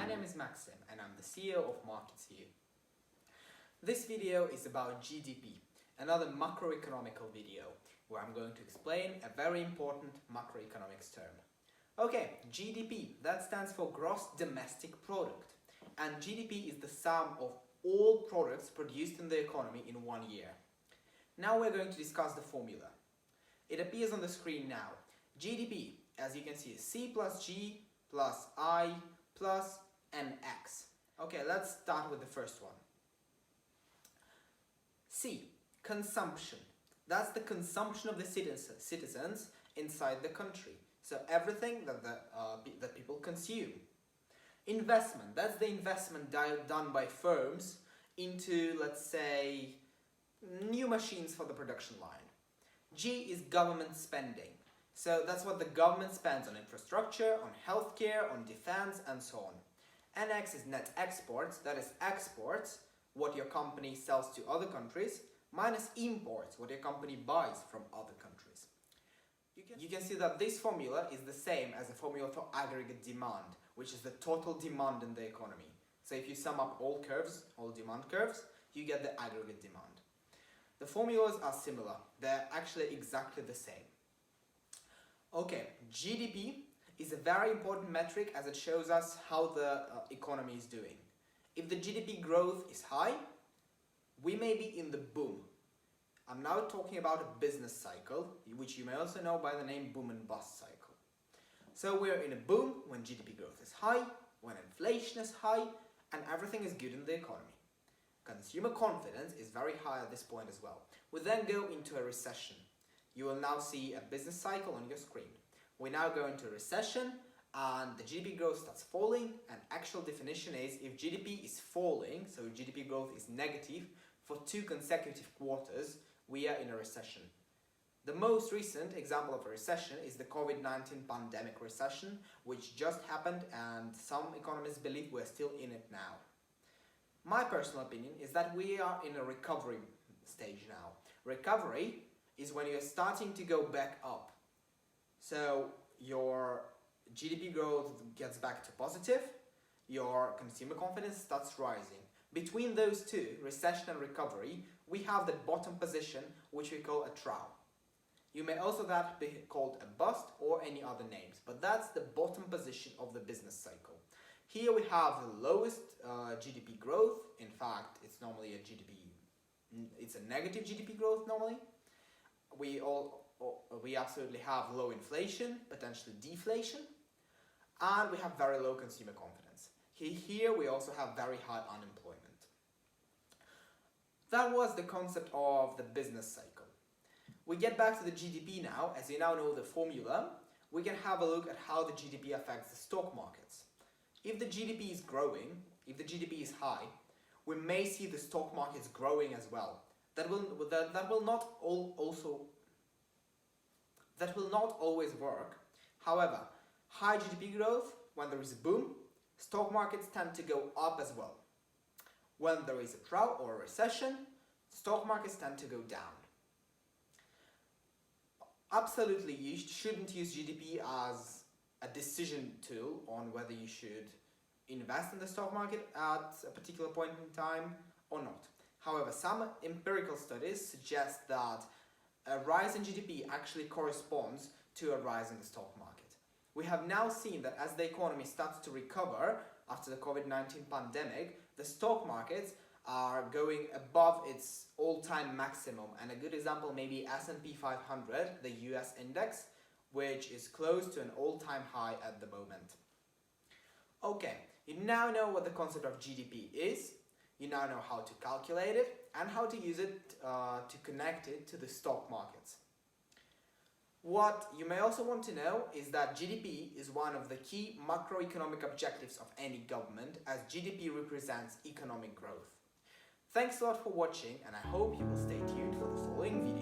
my name is Maxim and I'm the CEO of Markets Here. This video is about GDP, another macroeconomical video where I'm going to explain a very important macroeconomics term. Okay, GDP, that stands for Gross Domestic Product, and GDP is the sum of all products produced in the economy in 1 year. Now we're going to discuss the formula. It appears on the screen now. GDP, as you can see, is C plus G plus I plus NX. Okay, let's start with the first one. C, consumption. That's the consumption of the citizens inside the country. So everything that people consume. Investment, that's the investment done by firms into, let's say, new machines for the production line. G is government spending. So that's what the government spends on infrastructure, on healthcare, on defense, and so on. NX is net exports, that is exports, what your company sells to other countries, minus imports, what your company buys from other countries. You can see that this formula is the same as the formula for aggregate demand, which is the total demand in the economy. So if you sum up all curves, all demand curves, you get the aggregate demand. The formulas are similar, they're actually exactly the same. Okay, GDP is a very important metric as it shows us how the economy is doing. If the GDP growth is high, we may be in the boom. I'm now talking about a business cycle, which you may also know by the name boom and bust cycle. So we're in a boom when GDP growth is high, when inflation is high, and everything is good in the economy. Consumer confidence is very high at this point as well. We then go into a recession. You will now see a business cycle on your screen. We now go into a recession and the GDP growth starts falling, and actual definition is if GDP is falling, so GDP growth is negative for 2 consecutive quarters, we are in a recession. The most recent example of a recession is the COVID-19 pandemic recession, which just happened, and some economists believe we're still in it now. My personal opinion is that we are in a recovery stage now. Recovery is when you're starting to go back up. So your GDP growth gets back to positive, your consumer confidence starts rising. Between those two, recession and recovery, we have the bottom position, which we call a trough. You may also that be called a bust or any other names, but that's the bottom position of the business cycle. Here we have the lowest GDP growth. In fact, it's normally it's a negative GDP growth normally. We absolutely have low inflation, potentially deflation, and we have very low consumer confidence. Here we also have very high unemployment. That was the concept of the business cycle. We get back to the GDP now. As you now know the formula, we can have a look at how the GDP affects the stock markets. If the GDP is growing, if the GDP is high, we may see the stock markets growing as well. That will not always work. However, high GDP growth, when there is a boom, stock markets tend to go up as well. When there is a trough or a recession, stock markets tend to go down. Absolutely, you shouldn't use GDP as a decision tool on whether you should invest in the stock market at a particular point in time or not. However, some empirical studies suggest that a rise in GDP actually corresponds to a rise in the stock market. We have now seen that as the economy starts to recover after the COVID-19 pandemic, the stock markets are going above its all-time maximum. And a good example may be S&P 500, the US index, which is close to an all-time high at the moment. Okay, you now know what the concept of GDP is. You now know how to calculate it and how to use it to connect it to the stock markets. What you may also want to know is that GDP is one of the key macroeconomic objectives of any government, as GDP represents economic growth. Thanks a lot for watching, and I hope you will stay tuned for the following video.